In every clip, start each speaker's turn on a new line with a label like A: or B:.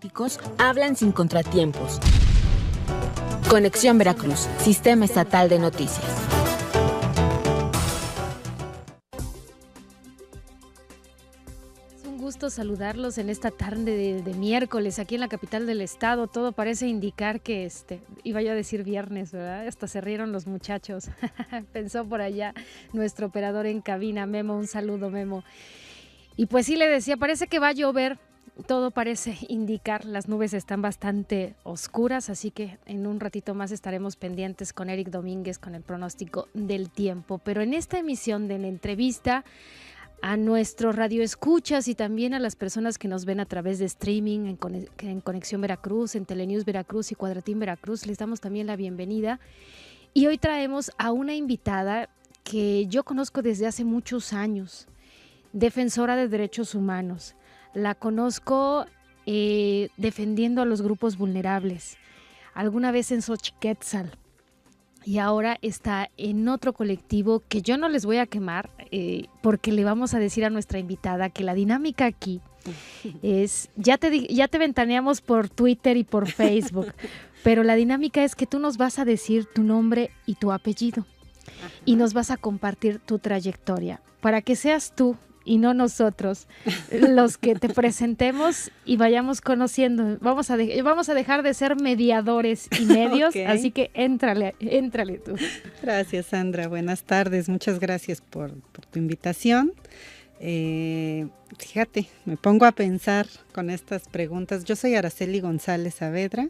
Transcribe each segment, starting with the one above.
A: políticos hablan sin contratiempos. Conexión Veracruz, Sistema Estatal de Noticias.
B: Es un gusto saludarlos en esta tarde de miércoles aquí en la capital del estado. Todo parece indicar que iba yo a decir viernes, ¿verdad? Hasta se rieron los muchachos. Pensó por allá nuestro operador en cabina, Memo. Un saludo, Memo. Y pues sí, le decía, parece que va a llover. Todo parece indicar, las nubes están bastante oscuras, así que en un ratito más estaremos pendientes con Eric Domínguez con el pronóstico del tiempo. Pero en esta emisión de la entrevista a nuestros radioescuchas y también a las personas que nos ven a través de streaming en Conexión Veracruz, en Telenews Veracruz y Cuadratín Veracruz, les damos también la bienvenida. Y hoy traemos a una invitada que yo conozco desde hace muchos años, defensora de derechos humanos. La conozco defendiendo a los grupos vulnerables, alguna vez en Xochiquétzal, y ahora está en otro colectivo que yo no les voy a quemar porque le vamos a decir a nuestra invitada que la dinámica aquí es, ya te ventaneamos por Twitter y por Facebook, pero la dinámica es que tú nos vas a decir tu nombre y tu apellido y nos vas a compartir tu trayectoria para que seas tú y no nosotros los que te presentemos y vayamos conociendo. Vamos a dejar de ser mediadores y medios, okay. Así que éntrale tú.
C: Gracias, Sandra. Buenas tardes. Muchas gracias por tu invitación. Fíjate, me pongo a pensar con estas preguntas. Yo soy Araceli González Saavedra,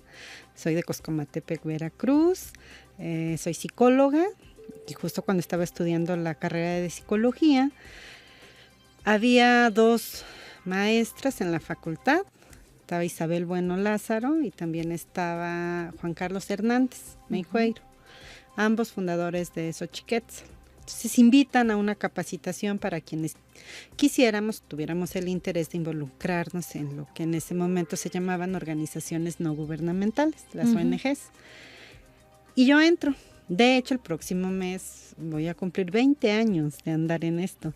C: soy de Coscomatepec, Veracruz, soy psicóloga y justo cuando estaba estudiando la carrera de psicología, había dos maestras en la facultad, estaba Isabel Bueno Lázaro y también estaba Juan Carlos Hernández Meijueiro, ambos fundadores de Xochiquétzal. Entonces invitan a una capacitación para quienes tuviéramos el interés de involucrarnos en lo que en ese momento se llamaban organizaciones no gubernamentales, las ONGs. Y yo entro. De hecho, el próximo mes voy a cumplir 20 años de andar en esto.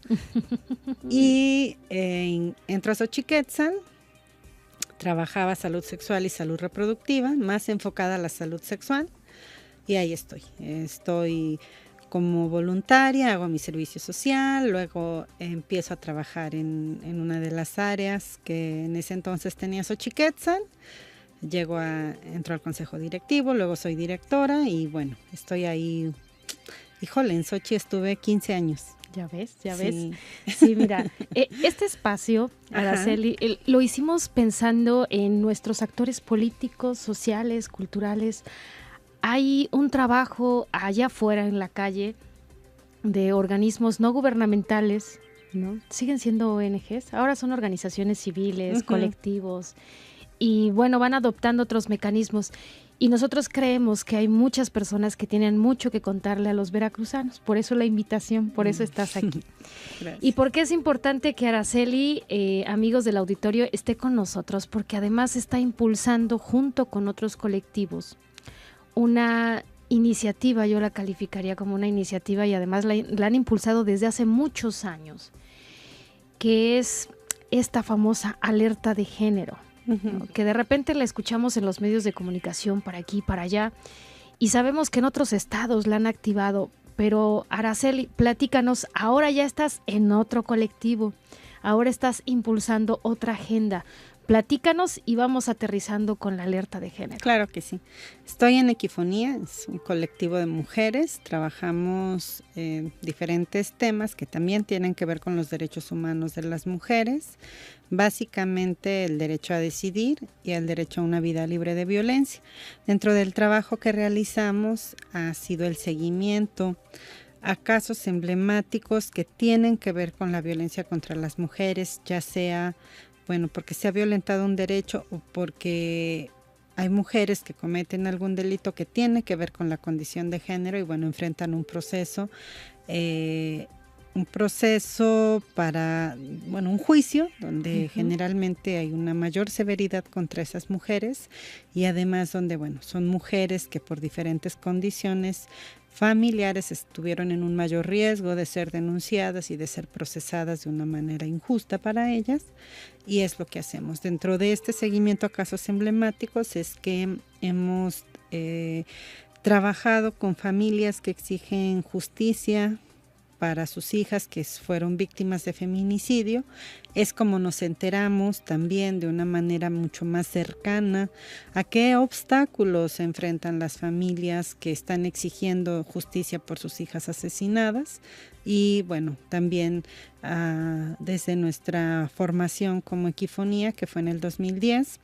C: Y entro a Xochiquétzal, trabajaba salud sexual y salud reproductiva, más enfocada a la salud sexual, y ahí estoy. Estoy como voluntaria, hago mi servicio social, luego empiezo a trabajar en una de las áreas que en ese entonces tenía Xochiquétzal. Entro al consejo directivo, luego soy directora y bueno, estoy ahí. Híjole, en Xochi estuve 15 años.
B: Ya ves. Sí, mira, este espacio, Araceli, lo hicimos pensando en nuestros actores políticos, sociales, culturales. Hay un trabajo allá afuera en la calle de organismos no gubernamentales, ¿no? Siguen siendo ONGs, ahora son organizaciones civiles, colectivos. Y bueno, van adoptando otros mecanismos y nosotros creemos que hay muchas personas que tienen mucho que contarle a los veracruzanos, por eso la invitación, por eso estás aquí. Y por qué es importante que Araceli, amigos del auditorio, esté con nosotros, porque además está impulsando junto con otros colectivos una iniciativa, yo la calificaría como una iniciativa y además la han impulsado desde hace muchos años, que es esta famosa alerta de género. Que de repente la escuchamos en los medios de comunicación para aquí, para allá, y sabemos que en otros estados la han activado, pero Araceli, platícanos, ahora ya estás en otro colectivo, ahora estás impulsando otra agenda. Platícanos y vamos aterrizando con la alerta de género.
C: Claro que sí. Estoy en Equifonía, es un colectivo de mujeres, trabajamos diferentes temas que también tienen que ver con los derechos humanos de las mujeres, básicamente el derecho a decidir y el derecho a una vida libre de violencia. Dentro del trabajo que realizamos ha sido el seguimiento a casos emblemáticos que tienen que ver con la violencia contra las mujeres, ya sea porque se ha violentado un derecho o porque hay mujeres que cometen algún delito que tiene que ver con la condición de género y enfrentan un proceso para, un juicio donde generalmente hay una mayor severidad contra esas mujeres y además donde, son mujeres que por diferentes condiciones familiares estuvieron en un mayor riesgo de ser denunciadas y de ser procesadas de una manera injusta para ellas, y es lo que hacemos. Dentro de este seguimiento a casos emblemáticos es que hemos trabajado con familias que exigen justicia para sus hijas que fueron víctimas de feminicidio. Es como nos enteramos también de una manera mucho más cercana a qué obstáculos se enfrentan las familias que están exigiendo justicia por sus hijas asesinadas. Y bueno, también desde nuestra formación como Equifonía, que fue en el 2010,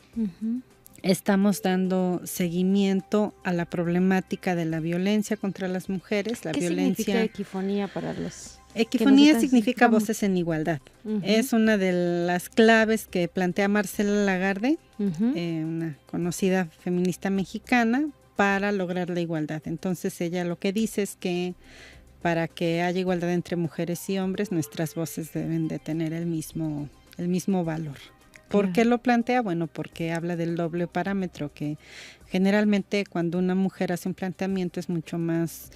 C: estamos dando seguimiento a la problemática de la violencia contra las mujeres.
B: ¿Qué significa Equifonía para los...?
C: Equifonía significa voces en igualdad. Es una de las claves que plantea Marcela Lagarde, una conocida feminista mexicana, para lograr la igualdad. Entonces ella lo que dice es que para que haya igualdad entre mujeres y hombres, nuestras voces deben de tener el mismo valor. ¿Por qué lo plantea? Bueno, porque habla del doble parámetro, que generalmente cuando una mujer hace un planteamiento es mucho más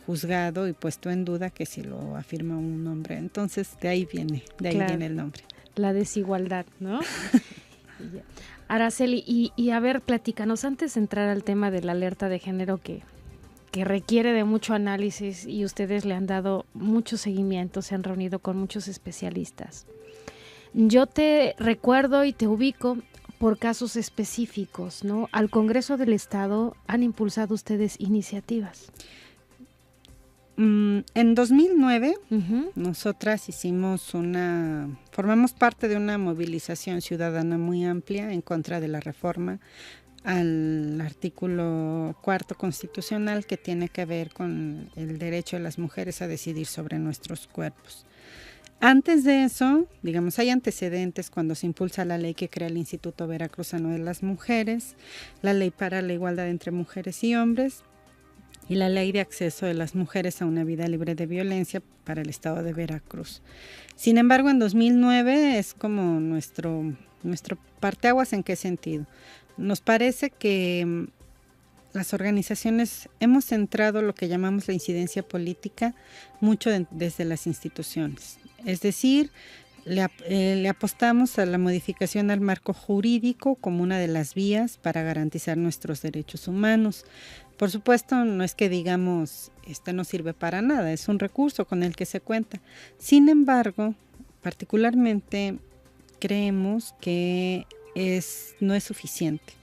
C: juzgado y puesto en duda que si lo afirma un hombre. Entonces, de ahí viene el nombre.
B: La desigualdad, ¿no? Araceli, y a ver, platícanos, antes de entrar al tema de la alerta de género que requiere de mucho análisis y ustedes le han dado mucho seguimiento, se han reunido con muchos especialistas. Yo te recuerdo y te ubico por casos específicos, ¿no? Al Congreso del Estado han impulsado ustedes iniciativas.
C: En 2009, nosotras formamos parte de una movilización ciudadana muy amplia en contra de la reforma al artículo 4 constitucional que tiene que ver con el derecho de las mujeres a decidir sobre nuestros cuerpos. Antes de eso, digamos, hay antecedentes cuando se impulsa la ley que crea el Instituto Veracruzano de las Mujeres, la ley para la igualdad entre mujeres y hombres y la ley de acceso de las mujeres a una vida libre de violencia para el estado de Veracruz. Sin embargo, en 2009 es como nuestro parteaguas. ¿En qué sentido? Nos parece que las organizaciones hemos centrado lo que llamamos la incidencia política mucho desde las instituciones. Es decir, le apostamos a la modificación al marco jurídico como una de las vías para garantizar nuestros derechos humanos. Por supuesto, no es que digamos, no sirve para nada, es un recurso con el que se cuenta. Sin embargo, particularmente creemos que no es suficiente.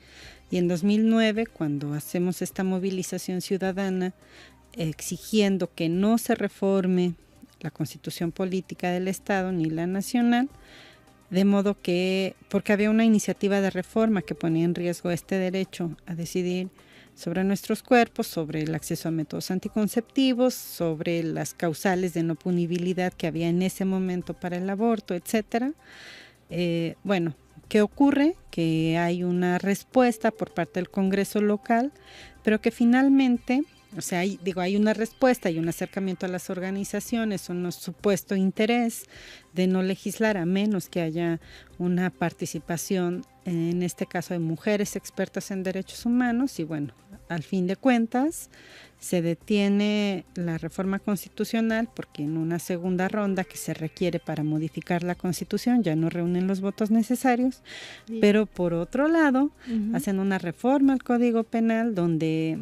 C: Y en 2009, cuando hacemos esta movilización ciudadana exigiendo que no se reforme la Constitución Política del Estado ni la nacional, de modo que, porque había una iniciativa de reforma que ponía en riesgo este derecho a decidir sobre nuestros cuerpos, sobre el acceso a métodos anticonceptivos, sobre las causales de no punibilidad que había en ese momento para el aborto, etcétera. Bueno, ¿qué ocurre? Que hay una respuesta por parte del Congreso local, pero que finalmente, o sea, hay una respuesta y un acercamiento a las organizaciones, un supuesto interés de no legislar a menos que haya una participación, en este caso de mujeres expertas en derechos humanos, y bueno, al fin de cuentas se detiene la reforma constitucional porque en una segunda ronda que se requiere para modificar la Constitución ya no reúnen los votos necesarios, pero por otro lado hacen una reforma al Código Penal donde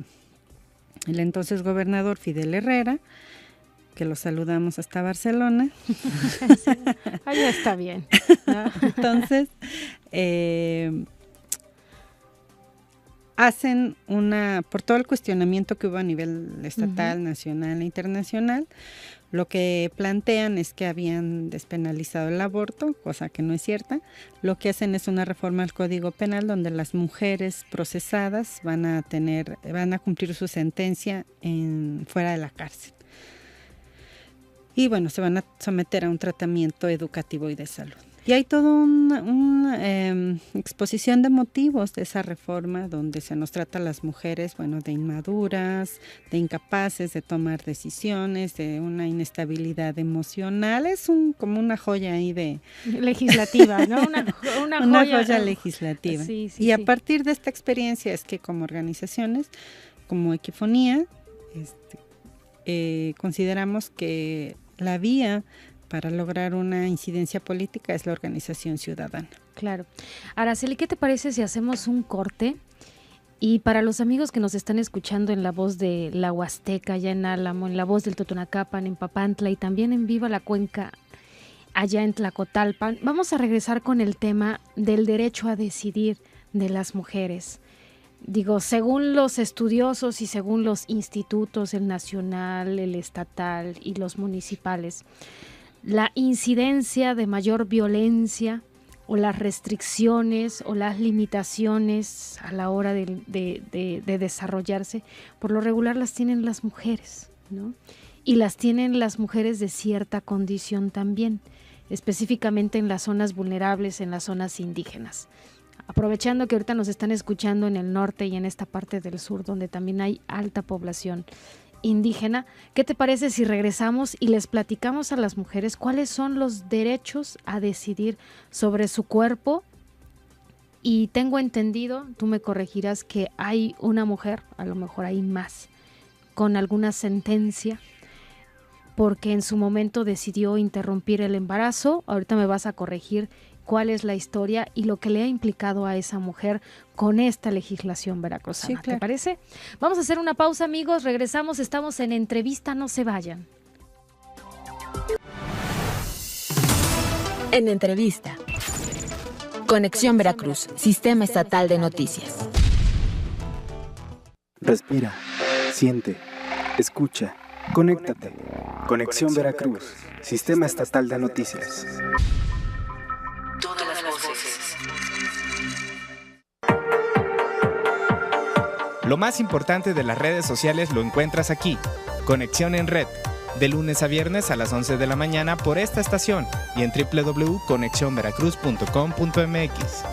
C: el entonces gobernador Fidel Herrera, que lo saludamos hasta Barcelona.
B: Sí, ahí está bien, ¿no?
C: Entonces, hacen por todo el cuestionamiento que hubo a nivel estatal, nacional e internacional, lo que plantean es que habían despenalizado el aborto, cosa que no es cierta. Lo que hacen es una reforma al Código Penal donde las mujeres procesadas van a cumplir su sentencia fuera de la cárcel. Y bueno, se van a someter a un tratamiento educativo y de salud. Y hay toda una exposición de motivos de esa reforma donde se nos trata a las mujeres, bueno, de inmaduras, de incapaces de tomar decisiones, de una inestabilidad emocional. Es como una joya ahí de...
B: legislativa, ¿no? Una
C: joya legislativa.
B: Sí,
C: y a partir de esta experiencia es que como organizaciones, como Equifonía, consideramos que la vía para lograr una incidencia política es la organización ciudadana.
B: Claro. Araceli, ¿qué te parece si hacemos un corte? Y para los amigos que nos están escuchando en la voz de la Huasteca, allá en Álamo, en la voz del Totonacapan, en Papantla y también en Viva la Cuenca, allá en Tlacotalpan, vamos a regresar con el tema del derecho a decidir de las mujeres. Digo, según los estudiosos y según los institutos, el nacional, el estatal y los municipales, la incidencia de mayor violencia o las restricciones o las limitaciones a la hora de desarrollarse, por lo regular las tienen las mujeres, ¿no? Y las tienen las mujeres de cierta condición también, específicamente en las zonas vulnerables, en las zonas indígenas. Aprovechando que ahorita nos están escuchando en el norte y en esta parte del sur, donde también hay alta población indígena, ¿qué te parece si regresamos y les platicamos a las mujeres cuáles son los derechos a decidir sobre su cuerpo? Y tengo entendido, tú me corregirás, que hay una mujer, a lo mejor hay más, con alguna sentencia, porque en su momento decidió interrumpir el embarazo. Ahorita me vas a corregir cuál es la historia y lo que le ha implicado a esa mujer con esta legislación veracruzana. Sí, claro. ¿Te parece? Vamos a hacer una pausa, amigos. Regresamos, estamos en entrevista, no se vayan.
A: En entrevista. Conexión Veracruz, Sistema Estatal de Noticias.
D: Respira, siente, escucha, conéctate. Conexión Veracruz, Sistema Estatal de Noticias.
A: Todas las voces.
E: Lo más importante de las redes sociales lo encuentras aquí. Conexión en Red, de lunes a viernes a las 11 de la mañana por esta estación y en www.conexionveracruz.com.mx.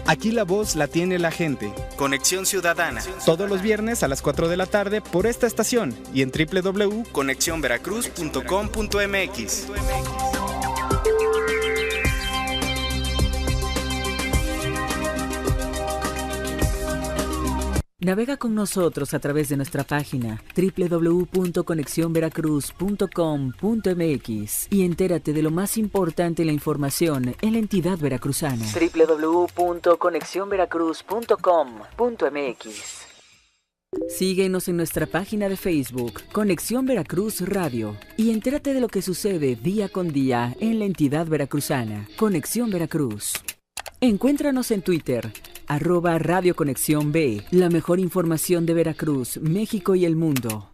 E: Aquí la voz la tiene la gente. Conexión Ciudadana. Todos los viernes a las 4 de la tarde por esta estación y en www.conexionveracruz.com.mx.
F: Navega con nosotros a través de nuestra página www.conexiónveracruz.com.mx y entérate de lo más importante en la información en la entidad veracruzana. www.conexiónveracruz.com.mx. Síguenos en nuestra página de Facebook, Conexión Veracruz Radio, y entérate de lo que sucede día con día en la entidad veracruzana. Conexión Veracruz. Encuéntranos en Twitter, @Radio Conexión B, la mejor información de Veracruz, México y el mundo.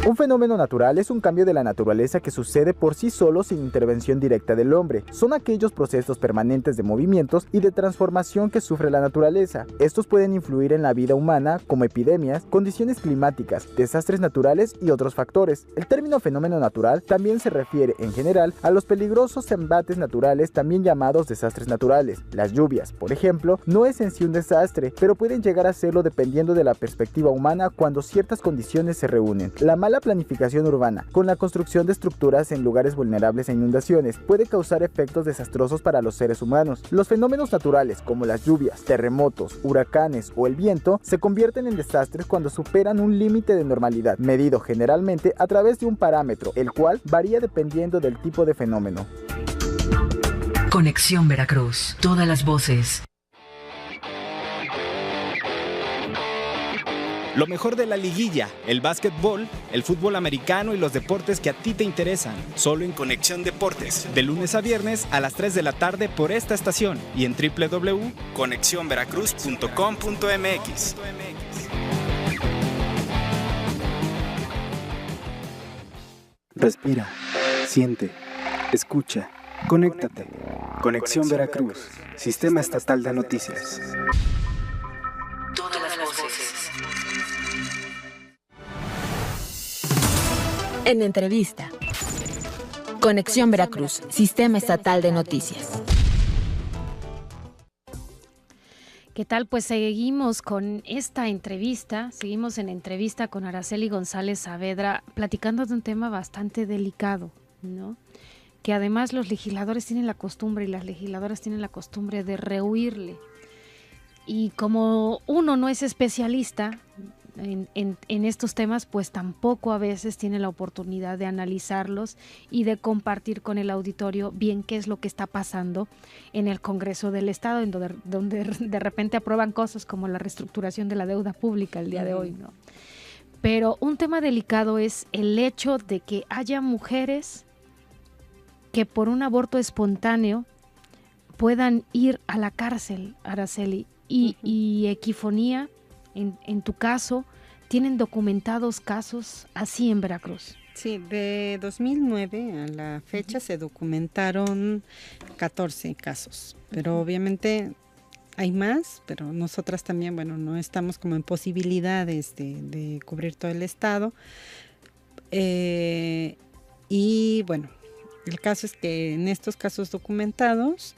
G: Un fenómeno natural es un cambio de la naturaleza que sucede por sí solo sin intervención directa del hombre. Son aquellos procesos permanentes de movimientos y de transformación que sufre la naturaleza. Estos pueden influir en la vida humana como epidemias, condiciones climáticas, desastres naturales y otros factores. El término fenómeno natural también se refiere en general a los peligrosos embates naturales también llamados desastres naturales. Las lluvias, por ejemplo, no es en sí un desastre, pero pueden llegar a serlo dependiendo de la perspectiva humana cuando ciertas condiciones se reúnen. La mala planificación urbana, con la construcción de estructuras en lugares vulnerables a inundaciones, puede causar efectos desastrosos para los seres humanos. Los fenómenos naturales, como las lluvias, terremotos, huracanes o el viento, se convierten en desastres cuando superan un límite de normalidad, medido generalmente a través de un parámetro, el cual varía dependiendo del tipo de fenómeno.
F: Conexión Veracruz, todas las voces.
E: Lo mejor de la liguilla, el básquetbol, el fútbol americano y los deportes que a ti te interesan. Solo en Conexión Deportes, de lunes a viernes a las 3 de la tarde por esta estación y en www.conexionveracruz.com.mx.
D: Respira, siente, escucha, conéctate. Conexión Veracruz, Sistema Estatal de Noticias.
A: Todas las voces. En entrevista. Conexión Veracruz, Sistema Estatal de Noticias.
B: ¿Qué tal? Pues seguimos con esta entrevista, seguimos en entrevista con Araceli González Saavedra, platicando de un tema bastante delicado, ¿no? Que además los legisladores tienen la costumbre y las legisladoras tienen la costumbre de rehuirle. Y como uno no es especialista en estos temas, pues tampoco a veces tiene la oportunidad de analizarlos y de compartir con el auditorio bien qué es lo que está pasando en el Congreso del Estado, donde de repente aprueban cosas como la reestructuración de la deuda pública el día de hoy, ¿no? Pero un tema delicado es el hecho de que haya mujeres que por un aborto espontáneo puedan ir a la cárcel, Araceli, y Equifonía, en tu caso, ¿tienen documentados casos así en Veracruz?
C: Sí, de 2009 a la fecha se documentaron 14 casos, pero obviamente hay más, pero nosotras también, bueno, no estamos como en posibilidades de cubrir todo el estado. Y bueno, el caso es que en estos casos documentados,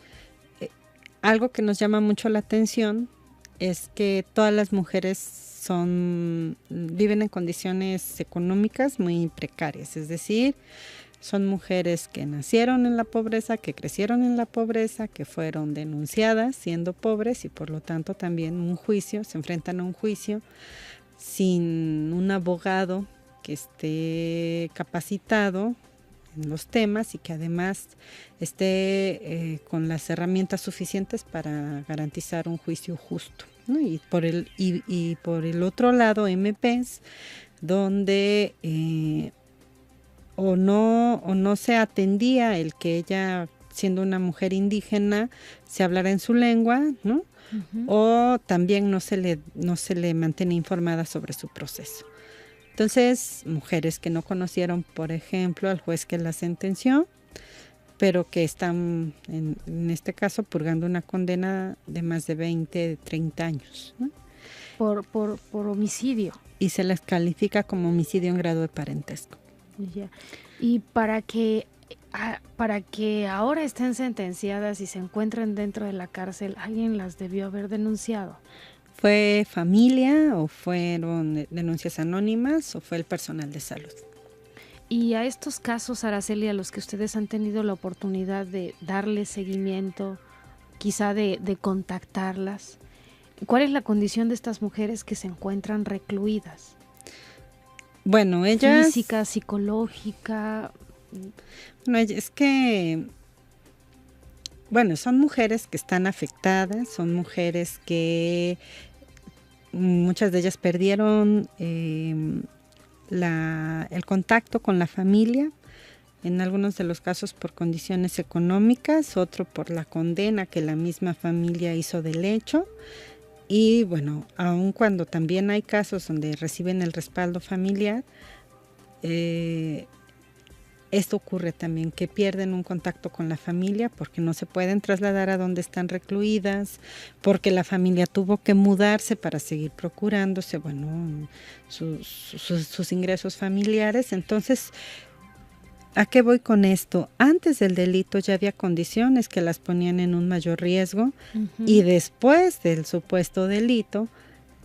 C: algo que nos llama mucho la atención es que todas las mujeres viven en condiciones económicas muy precarias, es decir, son mujeres que nacieron en la pobreza, que crecieron en la pobreza, que fueron denunciadas siendo pobres y por lo tanto también se enfrentan a un juicio sin un abogado que esté capacitado en los temas y que además esté con las herramientas suficientes para garantizar un juicio justo, ¿no? Y por el otro lado, MPs, donde o no se atendía el que ella, siendo una mujer indígena, se hablara en su lengua, ¿no? Uh-huh. O también no se le mantiene informada sobre su proceso. Entonces, mujeres que no conocieron, por ejemplo, al juez que la sentenció, pero que están, en este caso, purgando una condena de más de 20, 30 años, ¿no?
B: Por homicidio.
C: Y se les califica como homicidio en grado de parentesco.
B: Ya. Y para que ahora estén sentenciadas y se encuentren dentro de la cárcel, alguien las debió haber denunciado.
C: ¿Fue familia o fueron denuncias anónimas o fue el personal de salud?
B: Y a estos casos, Araceli, a los que ustedes han tenido la oportunidad de darle seguimiento, quizá de contactarlas, ¿cuál es la condición de estas mujeres que se encuentran recluidas?
C: Bueno, ellas...
B: Física, psicológica...
C: No, es que... Bueno, son mujeres que están afectadas, son mujeres que muchas de ellas perdieron el contacto con la familia, en algunos de los casos por condiciones económicas, otro por la condena que la misma familia hizo del hecho. Y bueno, aun cuando también hay casos donde reciben el respaldo familiar, esto ocurre también, que pierden un contacto con la familia porque no se pueden trasladar a donde están recluidas, porque la familia tuvo que mudarse para seguir procurándose, bueno, sus ingresos familiares. Entonces, ¿a qué voy con esto? Antes del delito ya había condiciones que las ponían en un mayor riesgo, uh-huh. Y después del supuesto delito,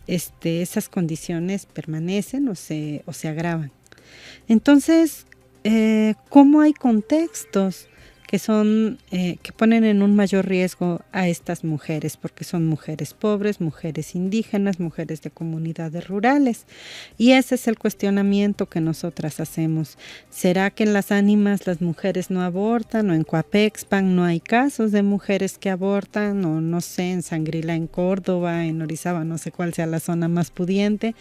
C: esas condiciones permanecen o se agravan. Entonces, ¿cómo hay contextos que ponen en un mayor riesgo a estas mujeres? Porque son mujeres pobres, mujeres indígenas, mujeres de comunidades rurales. Y ese es el cuestionamiento que nosotras hacemos. ¿Será que en Las Ánimas las mujeres no abortan? ¿O en Coapexpan no hay casos de mujeres que abortan? O no sé, en Sangrila, en Córdoba, en Orizaba, no sé cuál sea la zona más pudiente.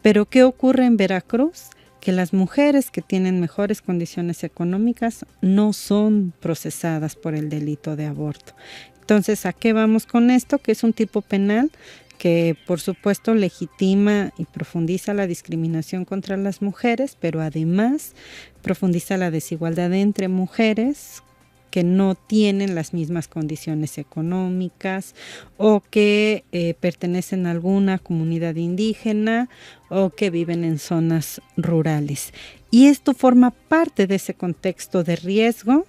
C: Pero ¿qué ocurre en Veracruz? Que las mujeres que tienen mejores condiciones económicas no son procesadas por el delito de aborto. Entonces, ¿a qué vamos con esto? Que es un tipo penal que, por supuesto, legitima y profundiza la discriminación contra las mujeres, pero además profundiza la desigualdad entre mujeres que no tienen las mismas condiciones económicas o que pertenecen a alguna comunidad indígena o que viven en zonas rurales. Y esto forma parte de ese contexto de riesgo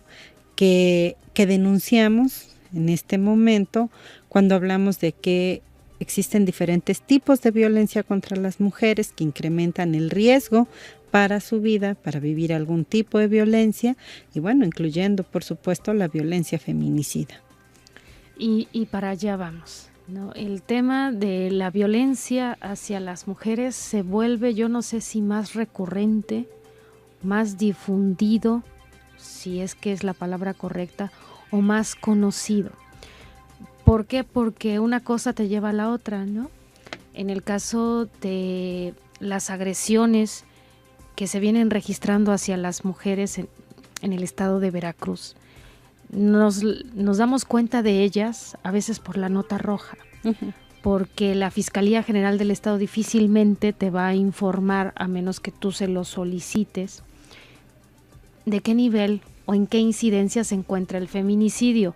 C: que denunciamos en este momento cuando hablamos de que existen diferentes tipos de violencia contra las mujeres que incrementan el riesgo para su vida, para vivir algún tipo de violencia, y bueno, incluyendo por supuesto la violencia feminicida.
B: Y para allá vamos, ¿no? El tema de la violencia hacia las mujeres se vuelve, yo no sé si más recurrente, más difundido, si es que es la palabra correcta, o más conocido. ¿Por qué? Porque una cosa te lleva a la otra, ¿no? En el caso de las agresiones que se vienen registrando hacia las mujeres en el estado de Veracruz, nos damos cuenta de ellas a veces por la nota roja, porque la Fiscalía General del Estado difícilmente te va a informar, a menos que tú se lo solicites, de qué nivel o en qué incidencia se encuentra el feminicidio.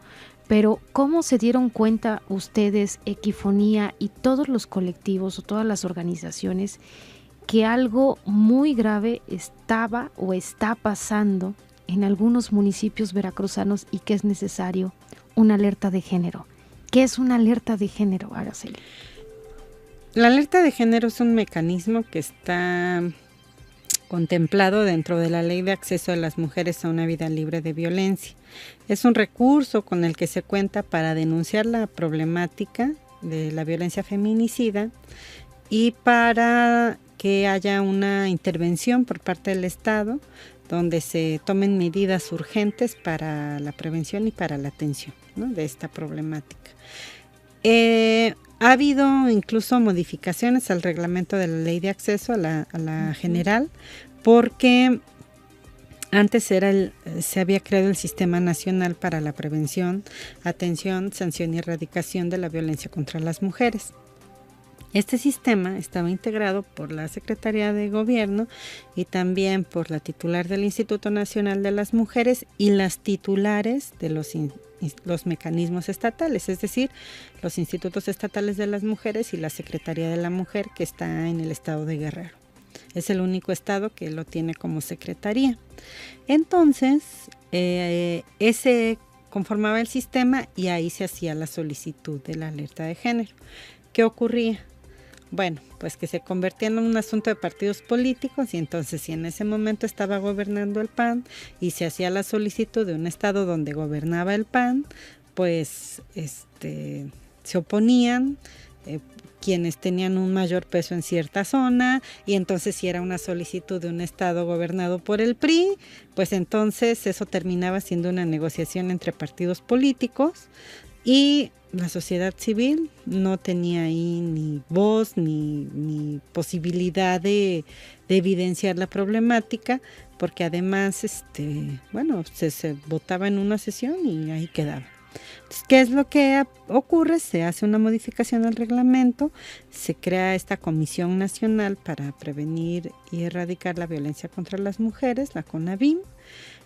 B: Pero ¿cómo se dieron cuenta ustedes, Equifonía y todos los colectivos o todas las organizaciones, que algo muy grave estaba o está pasando en algunos municipios veracruzanos y que es necesario una alerta de género? ¿Qué es una alerta de género, Araceli?
C: La alerta de género es un mecanismo que está contemplado dentro de la Ley de Acceso de las Mujeres a una Vida Libre de Violencia. Es un recurso con el que se cuenta para denunciar la problemática de la violencia feminicida y para que haya una intervención por parte del Estado donde se tomen medidas urgentes para la prevención y para la atención, ¿no?, de esta problemática. Ha habido incluso modificaciones al reglamento de la Ley de Acceso a la general, porque antes se había creado el Sistema Nacional para la Prevención, Atención, Sanción y Erradicación de la Violencia contra las Mujeres. Este sistema estaba integrado por la Secretaría de Gobierno y también por la titular del Instituto Nacional de las Mujeres y las titulares de los mecanismos estatales, es decir, los institutos estatales de las mujeres y la Secretaría de la Mujer, que está en el estado de Guerrero. Es el único estado que lo tiene como secretaría. Entonces, ese conformaba el sistema y ahí se hacía la solicitud de la alerta de género. ¿Qué ocurría? Bueno, pues que se convertía en un asunto de partidos políticos y entonces si en ese momento estaba gobernando el PAN y se hacía la solicitud de un estado donde gobernaba el PAN, pues se oponían quienes tenían un mayor peso en cierta zona, y entonces si era una solicitud de un estado gobernado por el PRI, pues entonces eso terminaba siendo una negociación entre partidos políticos y la sociedad civil no tenía ahí ni voz ni posibilidad de evidenciar la problemática, porque además se votaba en una sesión y ahí quedaba. Entonces, ¿qué es lo que ocurre? Se hace una modificación al reglamento, se crea esta Comisión Nacional para Prevenir y Erradicar la Violencia contra las Mujeres, la CONAVIM,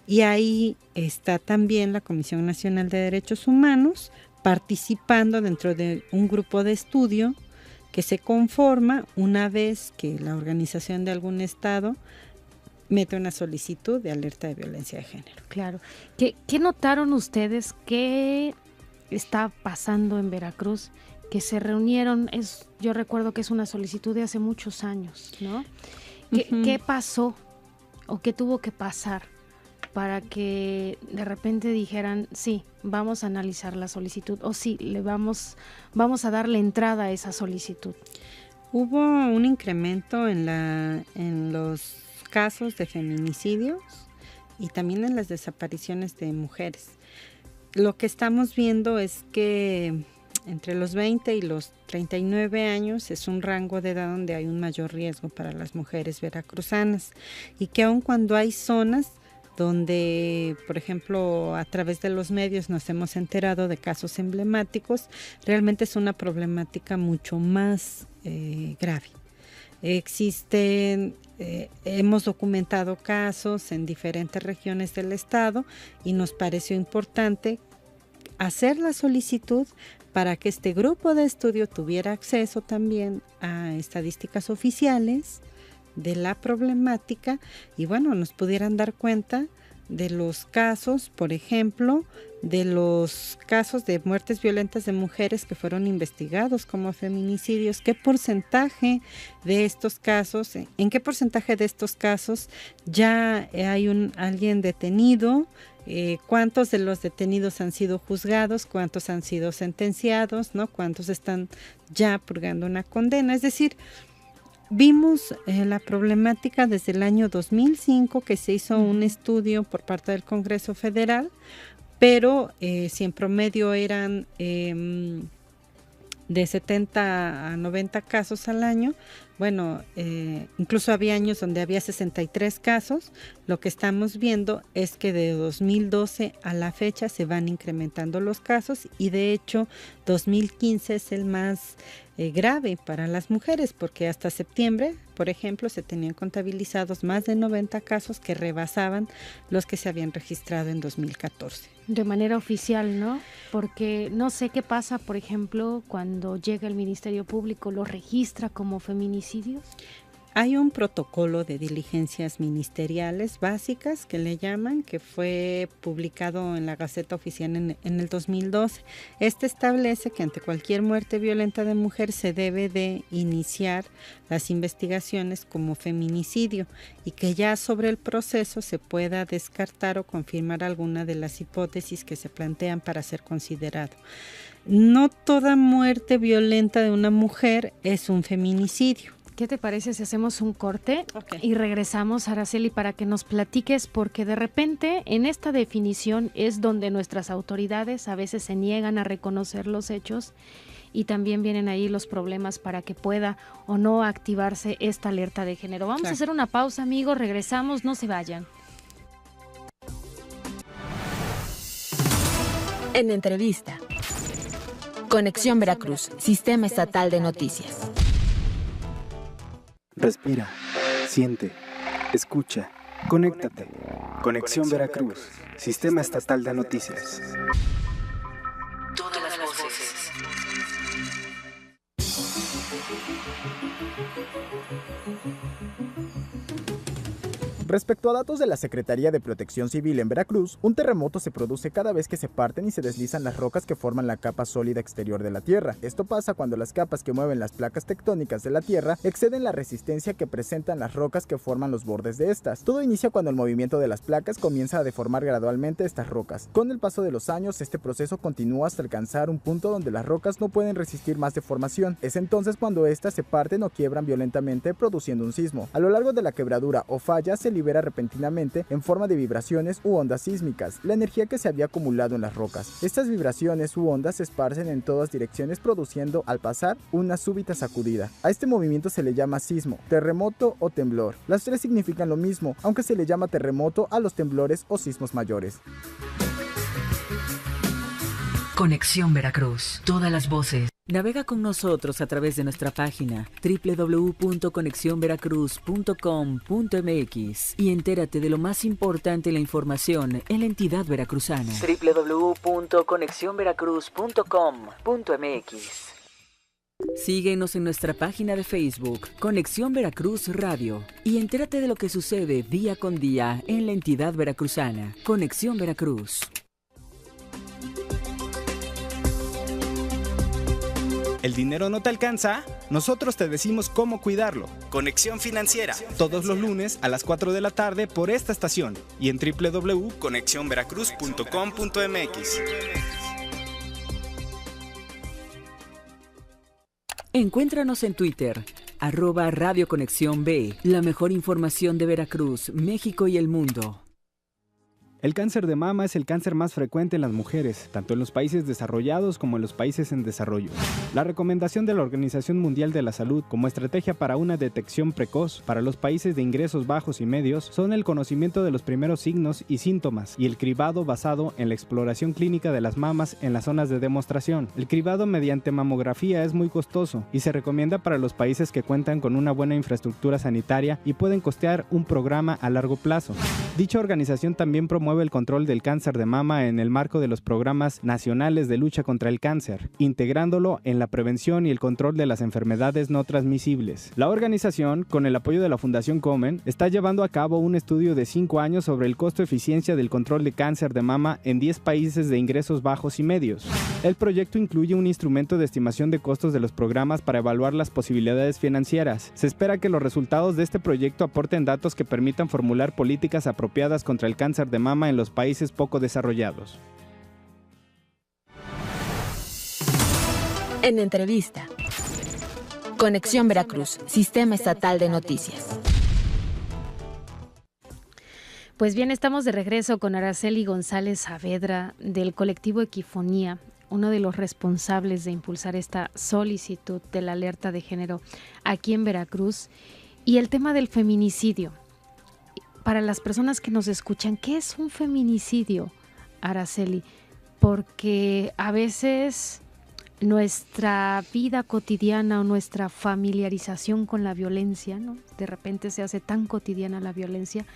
C: y ahí está también la Comisión Nacional de Derechos Humanos, participando dentro de un grupo de estudio que se conforma una vez que la organización de algún estado mete una solicitud de alerta de violencia de género.
B: Claro. ¿Qué notaron ustedes? ¿Qué está pasando en Veracruz? Que se reunieron, yo recuerdo que es una solicitud de hace muchos años, ¿no? ¿Qué pasó o qué tuvo que pasar para que de repente dijeran, sí, vamos a analizar la solicitud, o sí, vamos a darle entrada a esa solicitud?
C: Hubo un incremento en los casos de feminicidios y también en las desapariciones de mujeres. Lo que estamos viendo es que entre los 20 y los 39 años es un rango de edad donde hay un mayor riesgo para las mujeres veracruzanas, y que aun cuando hay zonas donde, por ejemplo, a través de los medios nos hemos enterado de casos emblemáticos, realmente es una problemática mucho más grave. Hemos documentado casos en diferentes regiones del estado y nos pareció importante hacer la solicitud para que este grupo de estudio tuviera acceso también a estadísticas oficiales de la problemática y bueno, nos pudieran dar cuenta de los casos, por ejemplo, de los casos de muertes violentas de mujeres que fueron investigados como feminicidios, qué porcentaje de estos casos, en qué porcentaje de estos casos ya hay alguien detenido, cuántos de los detenidos han sido juzgados, cuántos han sido sentenciados, ¿no? Cuántos están ya purgando una condena. Es decir, vimos la problemática desde el año 2005 que se hizo un estudio por parte del Congreso Federal, pero si en promedio eran de 70 a 90 casos al año, bueno, incluso había años donde había 63 casos. Lo que estamos viendo es que de 2012 a la fecha se van incrementando los casos y de hecho 2015 es el más grave para las mujeres, porque hasta septiembre, por ejemplo, se tenían contabilizados más de 90 casos que rebasaban los que se habían registrado en 2014.
B: De manera oficial, ¿no? Porque no sé qué pasa, por ejemplo, cuando llega el Ministerio Público, ¿lo registra como feminicidios?
C: Hay un protocolo de diligencias ministeriales básicas que le llaman, que fue publicado en la Gaceta Oficial en el 2012. Este establece que ante cualquier muerte violenta de mujer se debe de iniciar las investigaciones como feminicidio y que ya sobre el proceso se pueda descartar o confirmar alguna de las hipótesis que se plantean para ser considerado. No toda muerte violenta de una mujer es un feminicidio.
B: ¿Qué te parece si hacemos un corte
C: Okay.
B: y regresamos, Araceli, para que nos platiques? Porque de repente en esta definición es donde nuestras autoridades a veces se niegan a reconocer los hechos y también vienen ahí los problemas para que pueda o no activarse esta alerta de género. Vamos a hacer una pausa, amigos, regresamos, no se vayan.
A: En entrevista. Conexión Veracruz, Sistema Estatal de Noticias.
D: Respira, siente, escucha, conéctate. Conexión Veracruz, Sistema Estatal de Noticias.
F: Todas las voces.
G: Respecto a datos de la Secretaría de Protección Civil en Veracruz, un terremoto se produce cada vez que se parten y se deslizan las rocas que forman la capa sólida exterior de la Tierra. Esto pasa cuando las capas que mueven las placas tectónicas de la Tierra exceden la resistencia que presentan las rocas que forman los bordes de estas. Todo inicia cuando el movimiento de las placas comienza a deformar gradualmente estas rocas. Con el paso de los años, este proceso continúa hasta alcanzar un punto donde las rocas no pueden resistir más deformación. Es entonces cuando estas se parten o quiebran violentamente, produciendo un sismo. A lo largo de la quebradura o falla se libera repentinamente en forma de vibraciones u ondas sísmicas, la energía que se había acumulado en las rocas. Estas vibraciones u ondas se esparcen en todas direcciones, produciendo al pasar una súbita sacudida. A este movimiento se le llama sismo, terremoto o temblor. Las tres significan lo mismo, aunque se le llama terremoto a los temblores o sismos mayores.
F: Conexión Veracruz. Todas las voces. Navega con nosotros a través de nuestra página www.conexiónveracruz.com.mx y entérate de lo más importante en la información en la entidad veracruzana. www.conexiónveracruz.com.mx. Síguenos en nuestra página de Facebook, Conexión Veracruz Radio, y entérate de lo que sucede día con día en la entidad veracruzana. Conexión Veracruz.
E: ¿El dinero no te alcanza? Nosotros te decimos cómo cuidarlo. Conexión Financiera, todos los lunes a las 4 de la tarde por esta estación y en www.conexionveracruz.com.mx.
F: Encuéntranos en Twitter, @Radio Conexión B, la mejor información de Veracruz, México y el mundo.
E: El cáncer de mama es el cáncer más frecuente en las mujeres, tanto en los países desarrollados como en los países en desarrollo. La recomendación de la Organización Mundial de la Salud como estrategia para una detección precoz para los países de ingresos bajos y medios son el conocimiento de los primeros signos y síntomas y el cribado basado en la exploración clínica de las mamas en las zonas de demostración. El cribado mediante mamografía es muy costoso y se recomienda para los países que cuentan con una buena infraestructura sanitaria y pueden costear un programa a largo plazo. Dicha organización también promueve promueve el control del cáncer de mama en el marco de los programas nacionales de lucha contra el cáncer, integrándolo en la prevención y el control de las enfermedades no transmisibles. La organización, con el apoyo de la Fundación Komen, está llevando a cabo un estudio de 5 años sobre el costo-eficiencia del control de cáncer de mama en 10 países de ingresos bajos y medios. El proyecto incluye un instrumento de estimación de costos de los programas para evaluar las posibilidades financieras. Se espera que los resultados de este proyecto aporten datos que permitan formular políticas apropiadas contra el cáncer de mama en los países poco desarrollados.
A: En entrevista. Conexión Veracruz, Sistema Estatal de Noticias.
B: Pues bien, estamos de regreso con Araceli González Saavedra del colectivo Equifonía, uno de los responsables de impulsar esta solicitud de la alerta de género aquí en Veracruz, y el tema del feminicidio. Para las personas que nos escuchan, ¿qué es un feminicidio, Araceli? Porque a veces nuestra vida cotidiana o nuestra familiarización con la violencia, ¿no? De repente se hace tan cotidiana la violencia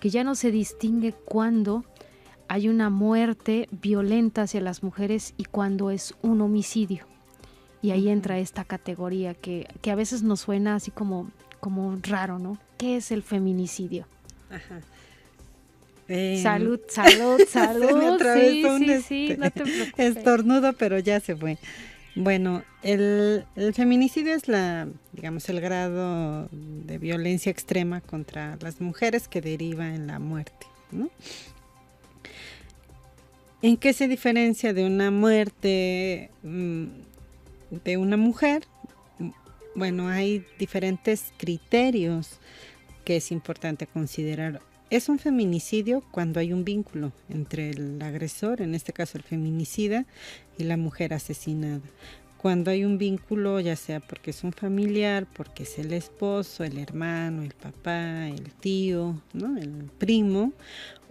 B: que ya no se distingue cuando hay una muerte violenta hacia las mujeres y cuando es un homicidio. Y ahí entra esta categoría que a veces nos suena así como raro, ¿no? ¿Qué es el feminicidio?
C: Ajá.
B: Salud.
C: Se me atravesó
B: Sí, no te preocupes.
C: estornudo, pero ya se fue. Bueno, el feminicidio es el grado de violencia extrema contra las mujeres que deriva en la muerte, ¿no? ¿En qué se diferencia de una muerte de una mujer? Bueno, hay diferentes criterios que es importante considerar. Es un feminicidio cuando hay un vínculo entre el agresor, en este caso el feminicida, y la mujer asesinada. Cuando hay un vínculo, ya sea porque es un familiar, porque es el esposo, el hermano, el papá, el tío, ¿no? El primo,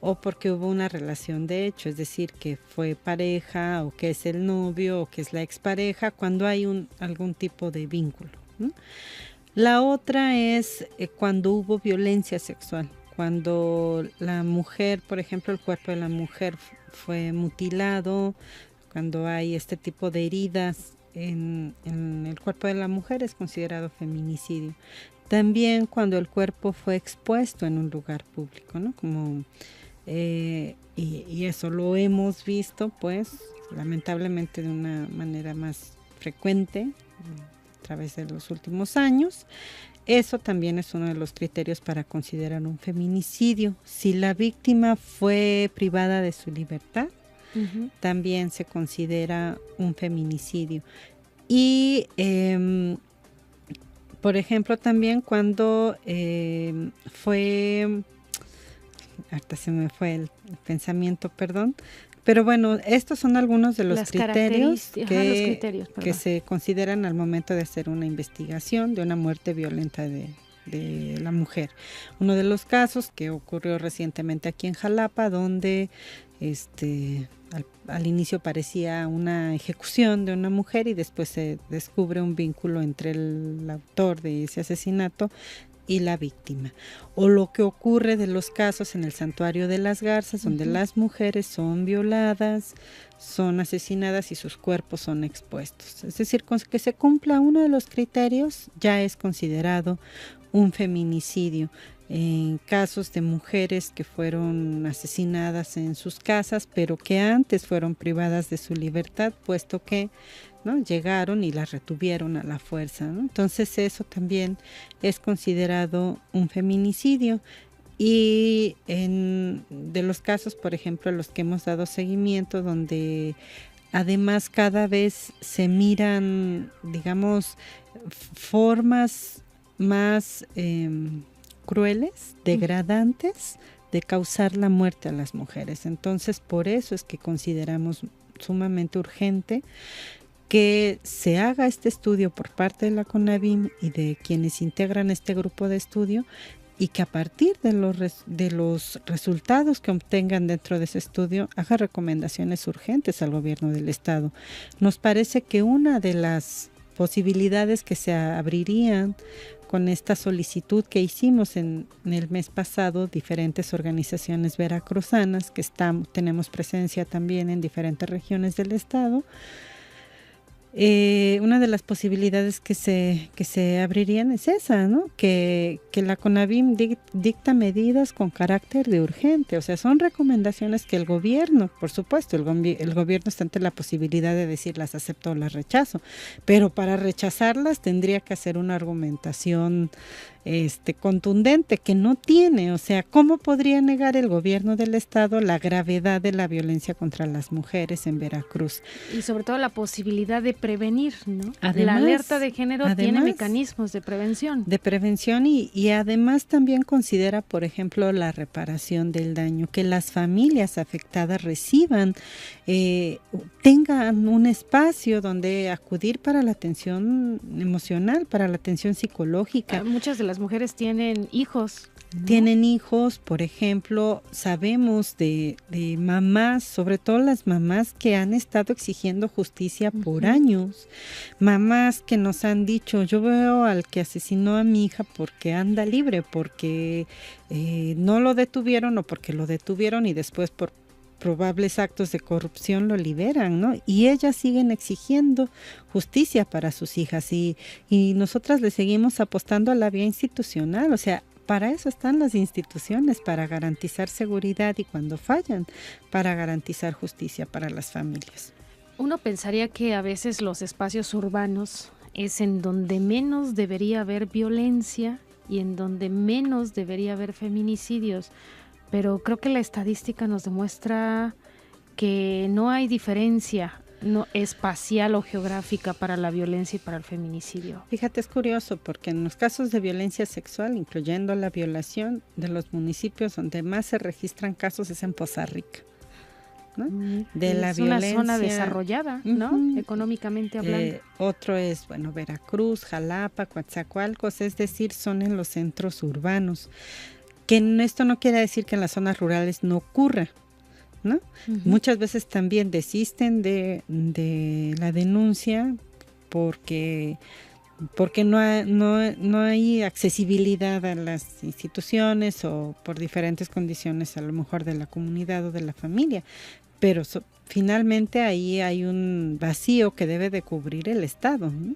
C: o porque hubo una relación de hecho, es decir, que fue pareja, o que es el novio, o que es la expareja, cuando hay algún tipo de vínculo, ¿no? La otra es cuando hubo violencia sexual. Cuando la mujer, por ejemplo, el cuerpo de la mujer fue mutilado, cuando hay este tipo de heridas en el cuerpo de la mujer es considerado feminicidio. También cuando el cuerpo fue expuesto en un lugar público, ¿no? Y eso lo hemos visto, pues, lamentablemente de una manera más frecuente a través de los últimos años. Eso también es uno de los criterios para considerar un feminicidio. Si la víctima fue privada de su libertad, también se considera un feminicidio. Y, por ejemplo, también cuando ahorita se me fue el pensamiento, perdón. Pero bueno, estos son algunos de los criterios que se consideran al momento de hacer una investigación de una muerte violenta de la mujer. Uno de los casos que ocurrió recientemente aquí en Jalapa, donde al inicio parecía una ejecución de una mujer y después se descubre un vínculo entre el autor de ese asesinato y la víctima. O lo que ocurre de los casos en el Santuario de las Garzas, donde las mujeres son violadas, son asesinadas y sus cuerpos son expuestos. Es decir, con que se cumpla uno de los criterios ya es considerado un feminicidio. En casos de mujeres que fueron asesinadas en sus casas, pero que antes fueron privadas de su libertad, puesto que, ¿no?, llegaron y las retuvieron a la fuerza, ¿no? Entonces eso también es considerado un feminicidio. Y de los casos, por ejemplo, a los que hemos dado seguimiento, donde además cada vez se miran, digamos, formas más crueles, degradantes, de causar la muerte a las mujeres. Entonces, por eso es que consideramos sumamente urgente que se haga este estudio por parte de la CONAVIM y de quienes integran este grupo de estudio, y que a partir de los resultados que obtengan dentro de ese estudio haga recomendaciones urgentes al gobierno del estado. Nos parece que una de las posibilidades que se abrirían con esta solicitud que hicimos en el mes pasado, diferentes organizaciones veracruzanas que tenemos presencia también en diferentes regiones del estado. Una de las posibilidades que se abrirían es esa, ¿no? Que la CONAVIM dicta medidas con carácter de urgente, o sea, son recomendaciones que el gobierno, por supuesto, el gobierno está ante la posibilidad de decir las acepto o las rechazo, pero para rechazarlas tendría que hacer una argumentación contundente que no tiene, o sea, ¿cómo podría negar el gobierno del estado la gravedad de la violencia contra las mujeres en Veracruz?
B: Y sobre todo la posibilidad de prevenir, ¿no?
C: Además,
B: la alerta de género tiene mecanismos de prevención. De prevención
C: y además también considera, por ejemplo, la reparación del daño, que las familias afectadas reciban, tengan un espacio donde acudir para la atención emocional, para la atención psicológica.
B: Muchas de las mujeres tienen hijos, ¿no?
C: Tienen hijos, por ejemplo, sabemos de mamás, sobre todo las mamás que han estado exigiendo justicia por años, mamás que nos han dicho, yo veo al que asesinó a mi hija porque anda libre, porque no lo detuvieron o porque lo detuvieron y después por probables actos de corrupción lo liberan, ¿no? Y ellas siguen exigiendo justicia para sus hijas y nosotras le seguimos apostando a la vía institucional, o sea, para eso están las instituciones, para garantizar seguridad y cuando fallan, para garantizar justicia para las familias.
B: Uno pensaría que a veces los espacios urbanos es en donde menos debería haber violencia y en donde menos debería haber feminicidios, pero creo que la estadística nos demuestra que no hay diferencia espacial o geográfica para la violencia y para el feminicidio.
C: Fíjate, es curioso porque en los casos de violencia sexual, incluyendo la violación, de los municipios donde más se registran casos es en Poza Rica, ¿no? De la violencia.
B: Es una zona desarrollada, ¿no? Económicamente hablando.
C: Otro es, Veracruz, Jalapa, Coatzacoalcos, es decir, son en los centros urbanos. Que esto no quiere decir que en las zonas rurales no ocurra, ¿no? Muchas veces también desisten de la denuncia porque no hay accesibilidad a las instituciones o por diferentes condiciones a lo mejor de la comunidad o de la familia, pero finalmente ahí hay un vacío que debe de cubrir el Estado, ¿no?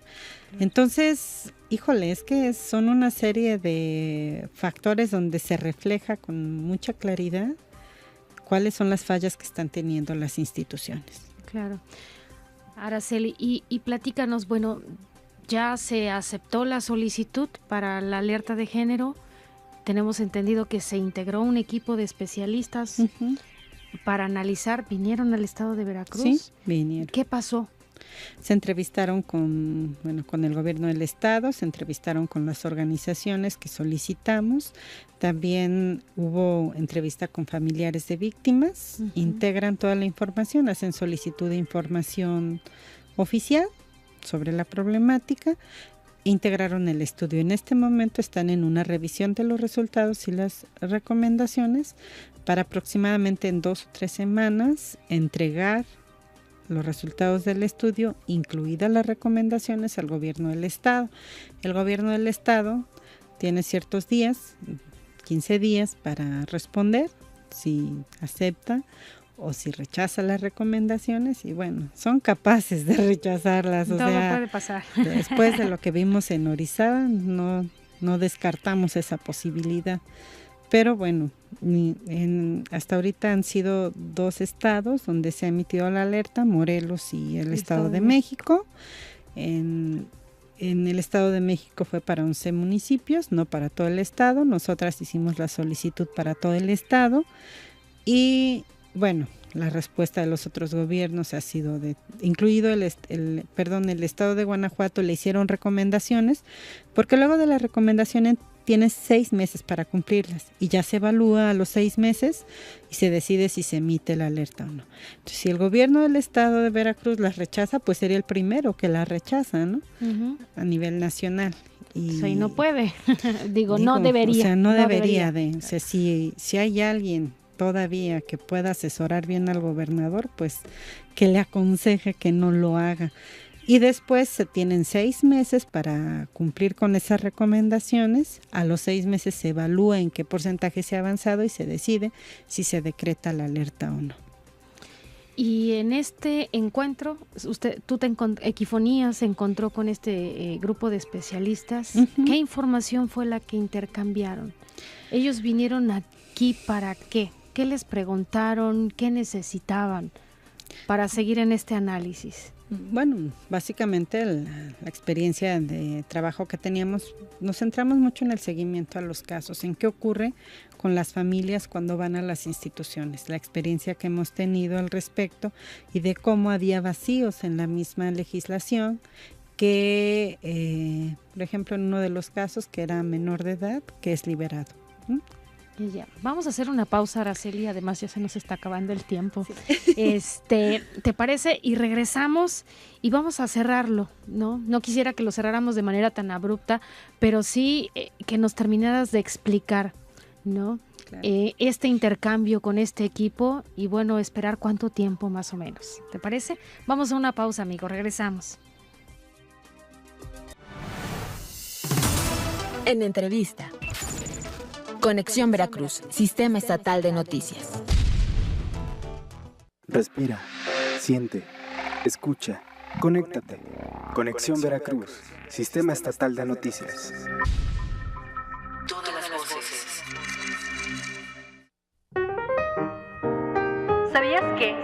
C: Entonces, híjole, es que son una serie de factores donde se refleja con mucha claridad cuáles son las fallas que están teniendo las instituciones.
B: Claro. Araceli, y platícanos, ya se aceptó la solicitud para la alerta de género, tenemos entendido que se integró un equipo de especialistas para analizar, ¿vinieron al estado de Veracruz?
C: Sí, vinieron.
B: ¿Qué pasó?
C: Se entrevistaron con el gobierno del estado, se entrevistaron con las organizaciones que solicitamos, también hubo entrevista con familiares de víctimas, integran toda la información, hacen solicitud de información oficial sobre la problemática, integraron el estudio. En este momento están en una revisión de los resultados y las recomendaciones para aproximadamente en 2 o 3 semanas entregar los resultados del estudio, incluidas las recomendaciones al gobierno del estado. El gobierno del estado tiene ciertos días, 15 días para responder si acepta o si rechaza las recomendaciones y son capaces de rechazarlas.
B: Todo puede pasar.
C: Después de lo que vimos en Orizaba, no descartamos esa posibilidad. Pero hasta ahorita han sido 2 estados donde se ha emitido la alerta, Morelos y el Estado de México. En el Estado de México fue para 11 municipios, no para todo el estado. Nosotras hicimos la solicitud para todo el estado y la respuesta de los otros gobiernos ha sido incluido el estado de Guanajuato, le hicieron recomendaciones, porque luego de las recomendaciones tienes 6 meses para cumplirlas y ya se evalúa a los 6 meses y se decide si se emite la alerta o no. Entonces, si el gobierno del estado de Veracruz las rechaza, pues sería el primero que la rechaza, ¿no? A nivel nacional.
B: Y no puede, no debería.
C: O sea, no debería. O sea, si hay alguien todavía que pueda asesorar bien al gobernador, pues que le aconseje que no lo haga. Y después se tienen 6 meses para cumplir con esas recomendaciones. A los 6 meses se evalúa en qué porcentaje se ha avanzado y se decide si se decreta la alerta o no.
B: Y en este encuentro, Equifonía se encontró con este grupo de especialistas.
C: Uh-huh.
B: ¿Qué información fue la que intercambiaron? Ellos vinieron aquí ¿para qué? ¿Qué les preguntaron? ¿Qué necesitaban para seguir en este análisis?
C: Bueno, básicamente la experiencia de trabajo que teníamos, nos centramos mucho en el seguimiento a los casos, en qué ocurre con las familias cuando van a las instituciones, la experiencia que hemos tenido al respecto y de cómo había vacíos en la misma legislación que, por ejemplo, en uno de los casos que era menor de edad, que es liberado.
B: Ya. Vamos a hacer una pausa, Araceli, además ya se nos está acabando el tiempo. Sí. ¿Te parece? Y regresamos y vamos a cerrarlo, ¿no? No quisiera que lo cerráramos de manera tan abrupta, pero sí que nos terminaras de explicar, ¿no? Claro. Este intercambio con este equipo y bueno, esperar cuánto tiempo más o menos. ¿Te parece? Vamos a una pausa, amigo, regresamos.
A: En entrevista. Conexión Veracruz, Sistema Estatal de Noticias.
D: Respira, siente, escucha, conéctate. Conexión Veracruz, Sistema Estatal de Noticias.
F: Todas las voces.
H: ¿Sabías qué?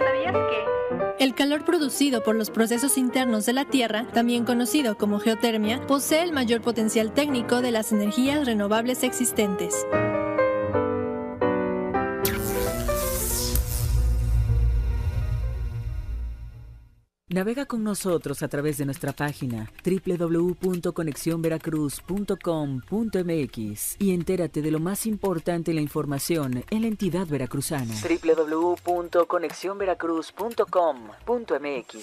H: El calor producido por los procesos internos de la Tierra, también conocido como geotermia, posee el mayor potencial técnico de las energías renovables existentes.
F: Navega con nosotros a través de nuestra página www.conexionveracruz.com.mx y entérate de lo más importante en la información en la entidad veracruzana. www.conexionveracruz.com.mx.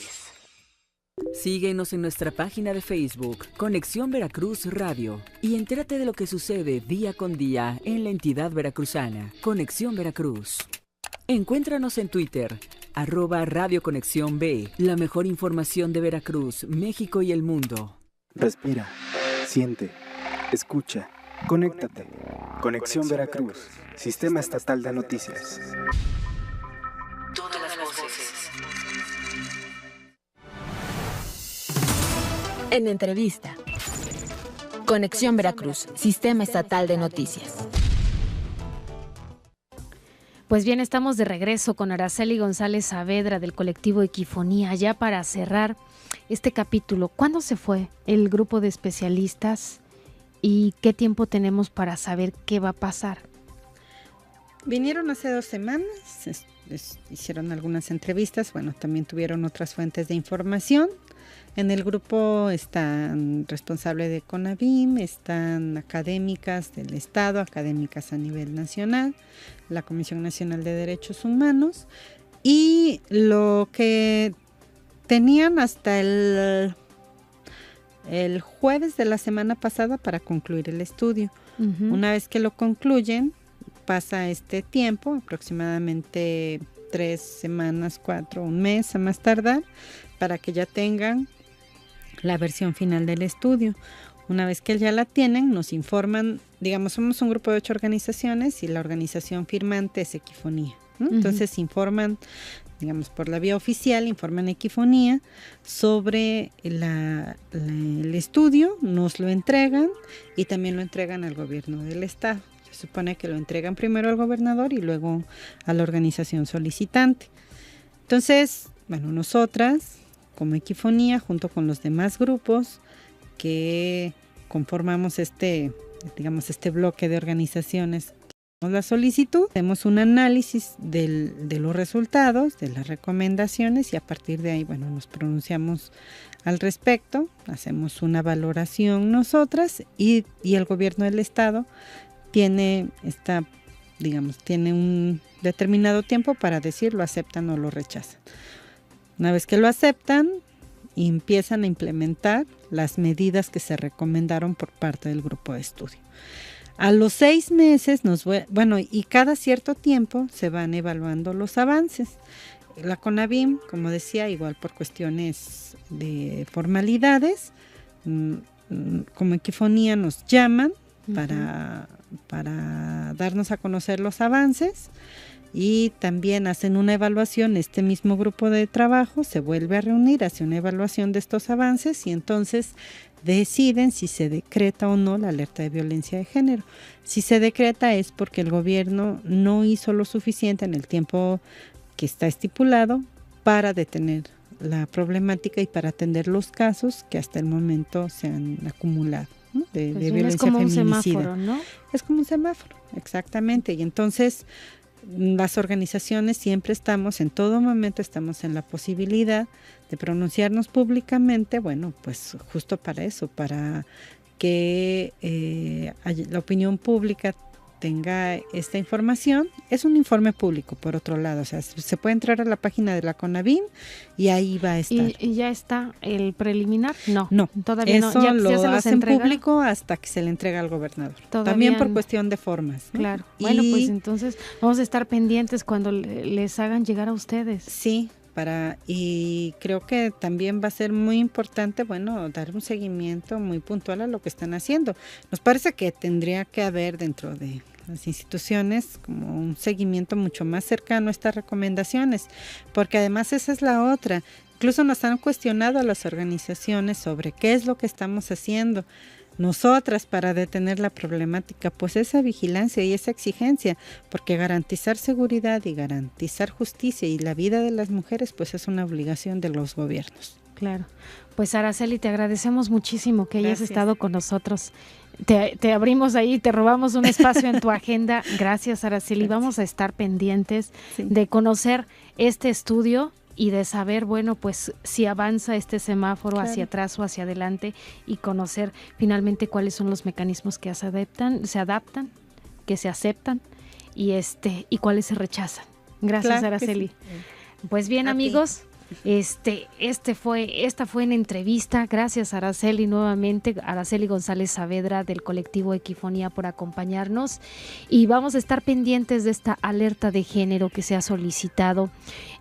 F: Síguenos en nuestra página de Facebook, Conexión Veracruz Radio, y entérate de lo que sucede día con día en la entidad veracruzana. Conexión Veracruz. Encuéntranos en Twitter, @Radio Conexión B, la mejor información de Veracruz, México y el mundo.
D: Respira, siente, escucha, conéctate. Conexión Veracruz, Sistema Estatal de Noticias.
F: Todas las voces.
A: En entrevista. Conexión Veracruz, Sistema Estatal de Noticias.
B: Pues bien, estamos de regreso con Araceli González Saavedra del colectivo Equifonía, ya para cerrar este capítulo. ¿Cuándo se fue el grupo de especialistas y qué tiempo tenemos para saber qué va a pasar?
C: Vinieron hace 2 semanas, les hicieron algunas entrevistas, bueno, también tuvieron otras fuentes de información. En el grupo están responsables de CONAVIM, están académicas del Estado, académicas a nivel nacional, la Comisión Nacional de Derechos Humanos, y lo que tenían hasta el jueves de la semana pasada para concluir el estudio. Uh-huh. Una vez que lo concluyen, pasa este tiempo, aproximadamente 3 semanas, 4, un mes a más tardar, para que ya tengan la versión final del estudio. Una vez que ya la tienen, nos informan, digamos, somos un grupo de 8 organizaciones y la organización firmante es Equifonía, ¿no? Uh-huh. Entonces informan, digamos, por la vía oficial, informan Equifonía sobre el estudio, nos lo entregan y también lo entregan al gobierno del Estado. Se supone que lo entregan primero al gobernador y luego a la organización solicitante. Entonces, bueno, nosotras como Equifonía, junto con los demás grupos que conformamos este bloque de organizaciones, la solicitud, hacemos un análisis de los resultados, de las recomendaciones y a partir de ahí, bueno, nos pronunciamos al respecto, hacemos una valoración nosotras y el gobierno del Estado tiene un determinado tiempo para decir lo aceptan o lo rechazan. Una vez que lo aceptan, empiezan a implementar las medidas que se recomendaron por parte del grupo de estudio. A los 6 meses y cada cierto tiempo se van evaluando los avances. La CONAVIM, como decía, igual por cuestiones de formalidades, como Equifonía nos llaman para darnos a conocer los avances, y también hacen una evaluación. Este mismo grupo de trabajo se vuelve a reunir, hace una evaluación de estos avances y entonces deciden si se decreta o no la alerta de violencia de género. Si se decreta es porque el gobierno no hizo lo suficiente en el tiempo que está estipulado para detener la problemática y para atender los casos que hasta el momento se han acumulado, ¿no? de violencia
B: es como
C: feminicida.
B: un semáforo, ¿no?
C: Es como un semáforo, exactamente. Y entonces las organizaciones siempre estamos, en todo momento estamos en la posibilidad de pronunciarnos públicamente, bueno, pues justo para eso, para que la opinión pública tenga esta información. Es un informe público, por otro lado, o sea, se puede entrar a la página de la CONAVIM y ahí va a estar.
B: ¿Y ya está el preliminar? No,
C: todavía
B: no.
C: Eso
B: ¿Ya
C: lo
B: se los
C: hacen
B: entrega?
C: Público hasta que se le entrega al gobernador.
B: También
C: por cuestión de formas, ¿no?
B: Claro. Bueno, pues entonces vamos a estar pendientes cuando les hagan llegar a ustedes.
C: Sí. Y creo que también va a ser muy importante, bueno, dar un seguimiento muy puntual a lo que están haciendo. Nos parece que tendría que haber dentro de las instituciones como un seguimiento mucho más cercano a estas recomendaciones, porque además esa es la otra. Incluso nos han cuestionado a las organizaciones sobre qué es lo que estamos haciendo nosotras para detener la problemática, pues esa vigilancia y esa exigencia, porque garantizar seguridad y garantizar justicia y la vida de las mujeres, pues es una obligación de los gobiernos.
B: Claro. Pues Araceli, te agradecemos muchísimo que hayas estado con nosotros. Te abrimos ahí, te robamos un espacio en tu agenda. Gracias, Araceli. Vamos a estar pendientes de conocer este estudio y de saber, bueno, pues si avanza este semáforo hacia atrás o hacia adelante, y conocer finalmente cuáles son los mecanismos que se adaptan, que se aceptan y cuáles se rechazan. Gracias, Araceli. Pues bien, amigos, esta fue en entrevista. Gracias, Araceli, nuevamente, Araceli González Saavedra del colectivo Equifonía, por acompañarnos, y vamos a estar pendientes de esta alerta de género que se ha solicitado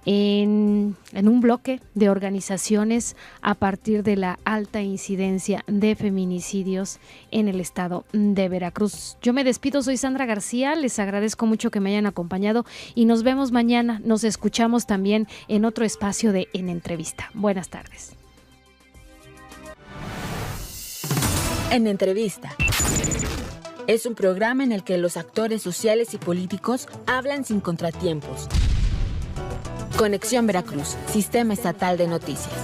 B: en un bloque de organizaciones a partir de la alta incidencia de feminicidios en el estado de Veracruz. Yo me despido, soy Sandra García, les agradezco mucho que me hayan acompañado y nos vemos mañana. Nos escuchamos también en otro espacio de En Entrevista. Buenas tardes.
A: En Entrevista es un programa en el que los actores sociales y políticos hablan sin contratiempos. Conexión Veracruz, Sistema Estatal de Noticias.